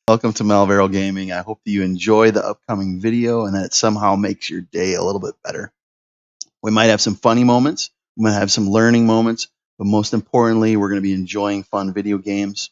Welcome to Malvero Gaming. I hope that you enjoy the upcoming video and that it somehow makes your day a little bit better. We might have some funny moments, we might have some learning moments, but most importantly, we're going to be enjoying fun video games.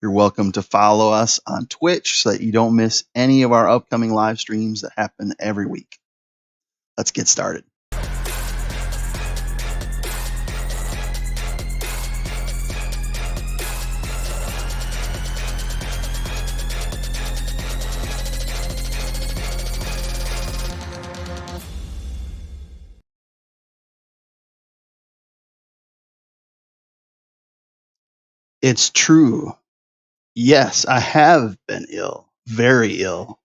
You're welcome to follow us on Twitch so that you don't miss any of our upcoming live streams that happen every week. Let's get started. It's true. Yes, I have been ill, very ill.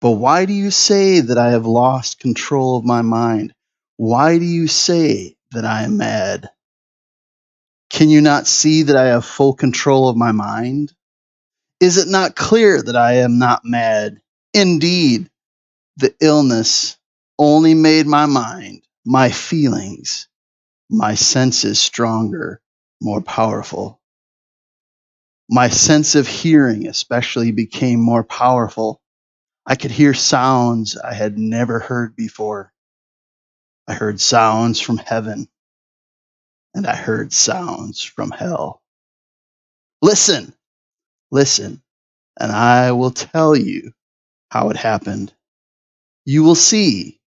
But why do you say that I have lost control of my mind? Why do you say that I am mad? Can you not see that I have full control of my mind? Is it not clear that I am not mad? Indeed, the illness only made my mind, my feelings, my senses stronger, more powerful. My sense of hearing especially became more powerful. I could hear sounds I had never heard before. I heard sounds from heaven, and I heard sounds from hell. Listen, listen, and I will tell you how it happened. You will see,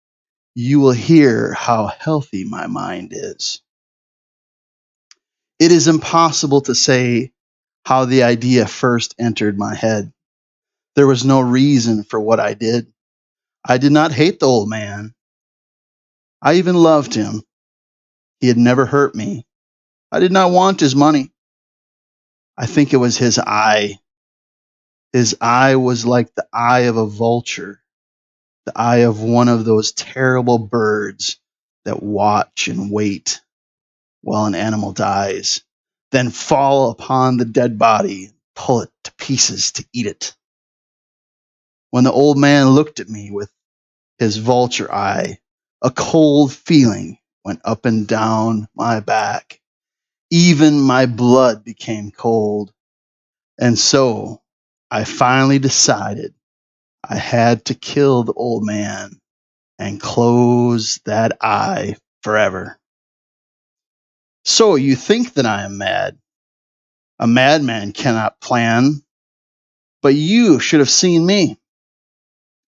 you will hear how healthy my mind is. It is impossible to say how the idea first entered my head. There was no reason for what I did. I did not hate the old man. I even loved him. He had never hurt me. I did not want his money. I think it was his eye. His eye was like the eye of a vulture, the eye of one of those terrible birds that watch and wait while an animal dies, then fall upon the dead body, pull it to pieces to eat it. When the old man looked at me with his vulture eye, a cold feeling went up and down my back. Even my blood became cold. And so I finally decided I had to kill the old man and close that eye forever. So you think that I am mad. A madman cannot plan, but you should have seen me.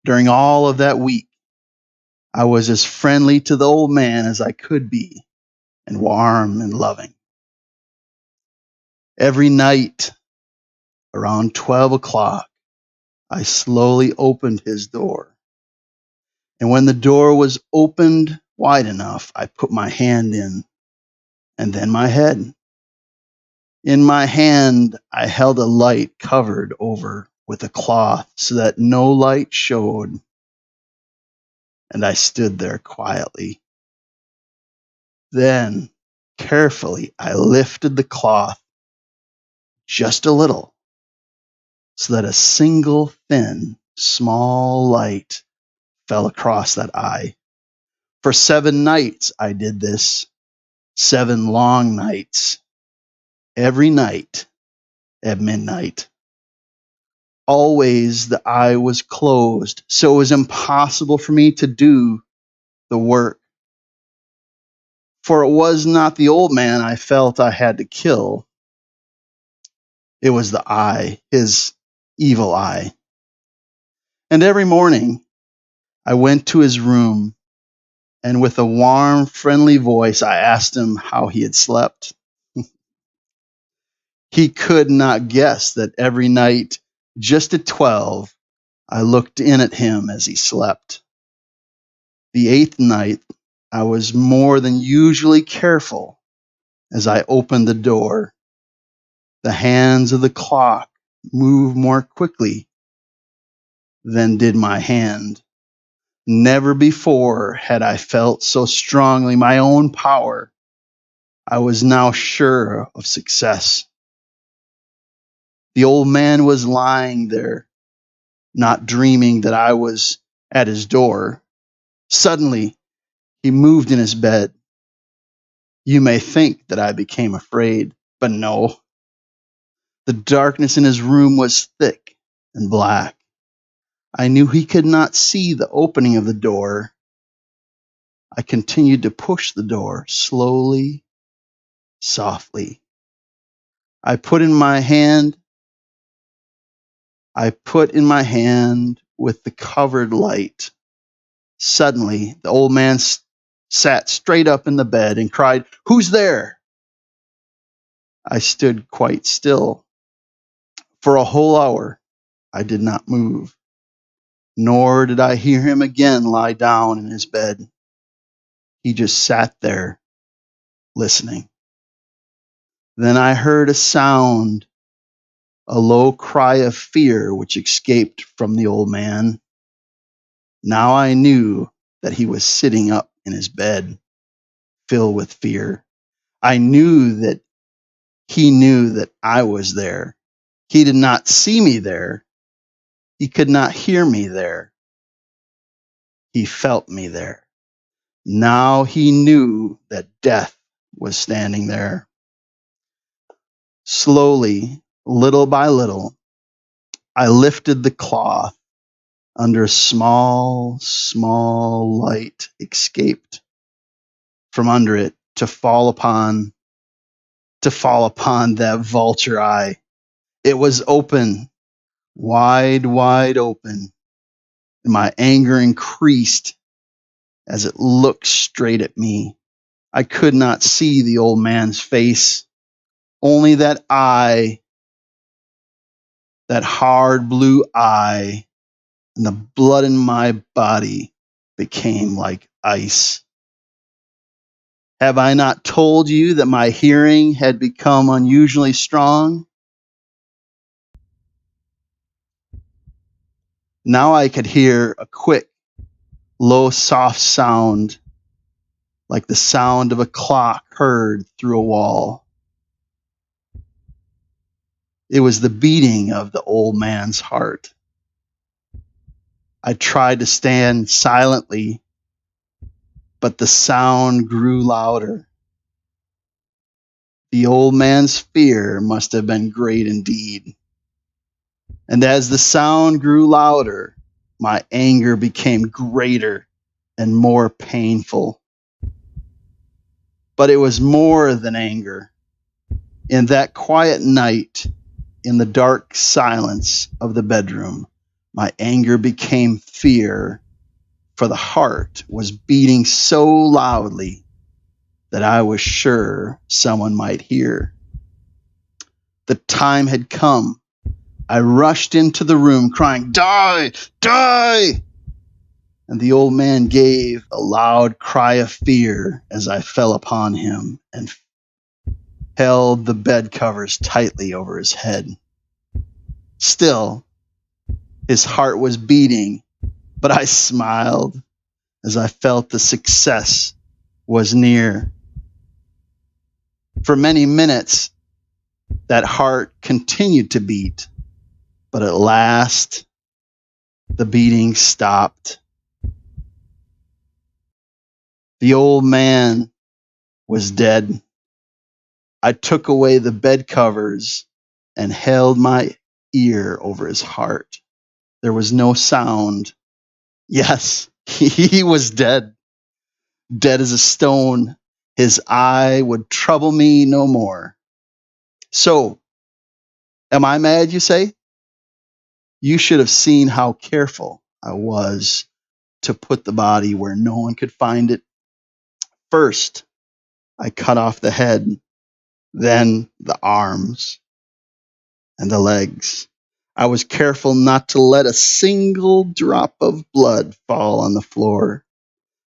During all of that week, I was as friendly to the old man as I could be, and warm and loving. Every night, around 12 o'clock, I slowly opened his door. And when the door was opened wide enough, I put my hand in, and then my head. In my hand, I held a light covered over with a cloth so that no light showed, and I stood there quietly. Then, carefully, I lifted the cloth just a little so that a single thin, small light fell across that eye. For 7 nights I did this, 7 long nights, every night at midnight. Always the eye was closed, so it was impossible for me to do the work. For it was not the old man I felt I had to kill. It was the eye, his evil eye. And every morning I went to his room, and with a warm, friendly voice, I asked him how he had slept. He could not guess that every night, just at 12, I looked in at him as he slept. The 8th night, I was more than usually careful as I opened the door. The hands of the clock moved more quickly than did my hand. Never before had I felt so strongly my own power. I was now sure of success. The old man was lying there, not dreaming that I was at his door. Suddenly, he moved in his bed. You may think that I became afraid, but no. The darkness in his room was thick, and black. I knew he could not see the opening of the door. I continued to push the door slowly, softly. I put in my hand with the covered light. Suddenly, the old man sat straight up in the bed and cried, "Who's there?" I stood quite still. For a whole hour, I did not move, nor did I hear him again lie down in his bed. He just sat there, listening. Then I heard a sound, a low cry of fear which escaped from the old man. Now I knew that he was sitting up in his bed, filled with fear. I knew that he knew that I was there. He did not see me there. He could not hear me there. He felt me there. Now he knew that death was standing there. Slowly, little by little, I lifted the cloth. Under small light escaped from under it to fall upon that vulture eye. It was open, wide open, and my anger increased as it looked straight at me. I could not see the old man's face, only that eye, that hard blue eye, and the blood in my body became like ice. Have I not told you that my hearing had become unusually strong? Now I could hear a quick, low, soft sound, like the sound of a clock heard through a wall. It was the beating of the old man's heart. I tried to stand silently, but the sound grew louder. The old man's fear must have been great indeed. And as the sound grew louder, my anger became greater and more painful. But it was more than anger. In that quiet night, in the dark silence of the bedroom, my anger became fear, for the heart was beating so loudly that I was sure someone might hear. The time had come. I rushed into the room crying, "Die! Die!" And the old man gave a loud cry of fear as I fell upon him and held the bed covers tightly over his head. Still, his heart was beating, but I smiled as I felt the success was near. For many minutes, that heart continued to beat, but at last the beating stopped. The old man was dead. I took away the bed covers and held my ear over his heart. There was no sound. Yes, he was dead, dead as a stone. His eye would trouble me no more. So, am I mad, you say? You should have seen how careful I was to put the body where no one could find it. First, I cut off the head, then the arms and the legs. I was careful not to let a single drop of blood fall on the floor.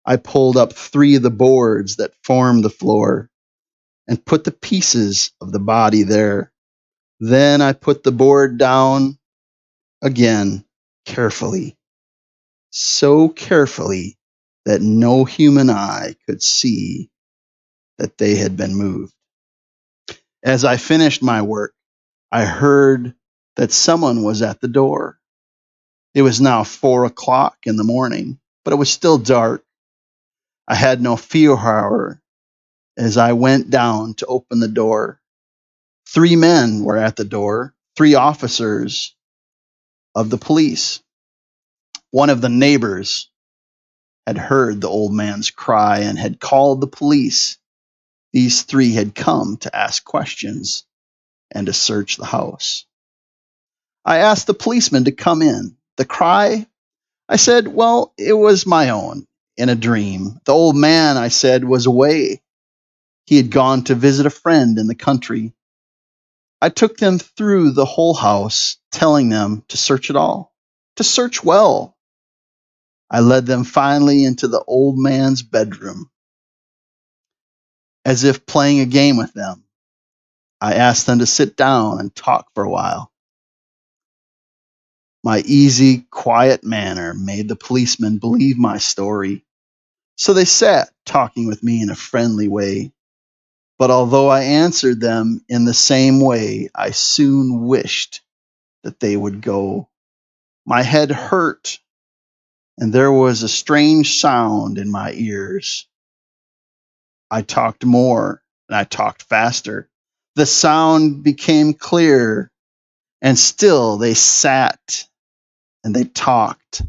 I pulled up 3 of the boards that formed the floor and put the pieces of the body there. Then I put the board down again, carefully, so carefully that no human eye could see that they had been moved. As I finished my work, I heard that someone was at the door. It was now 4 o'clock in the morning, but it was still dark. I had no fear, however, as I went down to open the door. 3 men were at the door, 3 officers. of the police. One of the neighbors had heard the old man's cry and had called the police. These three had come to ask questions and to search the house. I asked the policeman to come in. The cry, I said, well, it was my own in a dream. The old man, I said, was away. He had gone to visit a friend in the country. I took them through the whole house, telling them to search it all, to search well. I led them finally into the old man's bedroom. As if playing a game with them, I asked them to sit down and talk for a while. My easy, quiet manner made the policemen believe my story, so they sat talking with me in a friendly way. But although I answered them in the same way, I soon wished that they would go. My head hurt, and there was a strange sound in my ears. I talked more, and I talked faster. The sound became clear, and still they sat and they talked.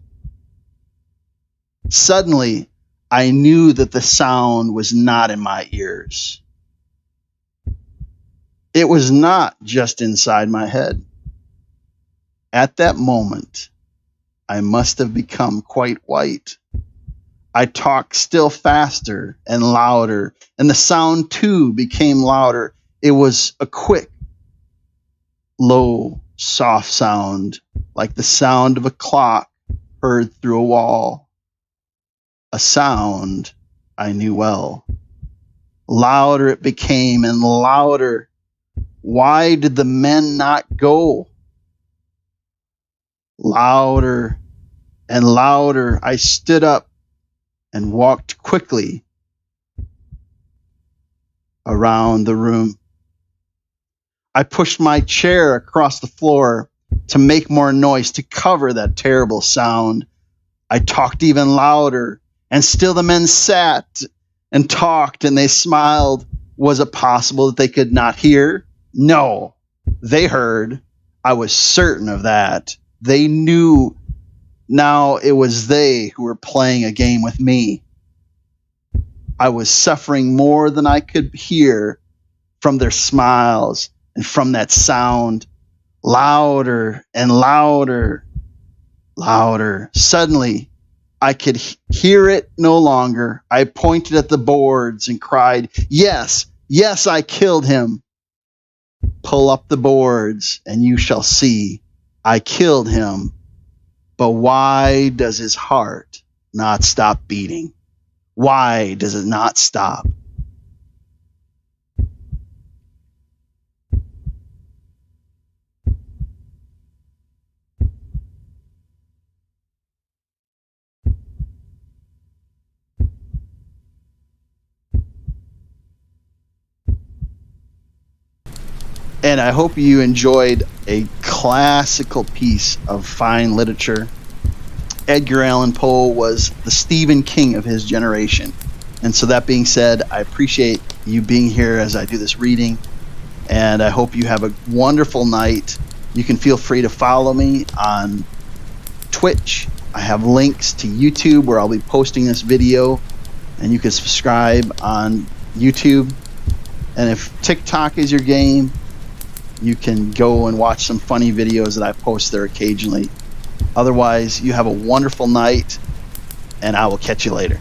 Suddenly, I knew that the sound was not in my ears. It was not just inside my head. At that moment, I must have become quite white. I talked still faster and louder, and the sound too became louder. It was a quick, low, soft sound, like the sound of a clock heard through a wall. A sound I knew well. Louder it became and louder. Why did the men not go? Louder and louder. I stood up and walked quickly around the room. I pushed my chair across the floor to make more noise, to cover that terrible sound. I talked even louder, and still the men sat and talked, and they smiled. Was it possible that they could not hear? No, they heard. I was certain of that. They knew. Now it was they who were playing a game with me. I was suffering more than I could hear from their smiles and from that sound. Louder and louder, louder. Suddenly, I could hear it no longer. I pointed at the boards and cried, yes, yes, I killed him. Pull up the boards and you shall see. I killed him. But why does his heart not stop beating? Why does it not stop? And I hope you enjoyed a classical piece of fine literature. Edgar Allan Poe was the Stephen King of his generation. And so that being said, I appreciate you being here as I do this reading. And I hope you have a wonderful night. You can feel free to follow me on Twitch. I have links to YouTube where I'll be posting this video. And you can subscribe on YouTube. And if TikTok is your game, you can go and watch some funny videos that I post there occasionally. Otherwise, you have a wonderful night, and I will catch you later.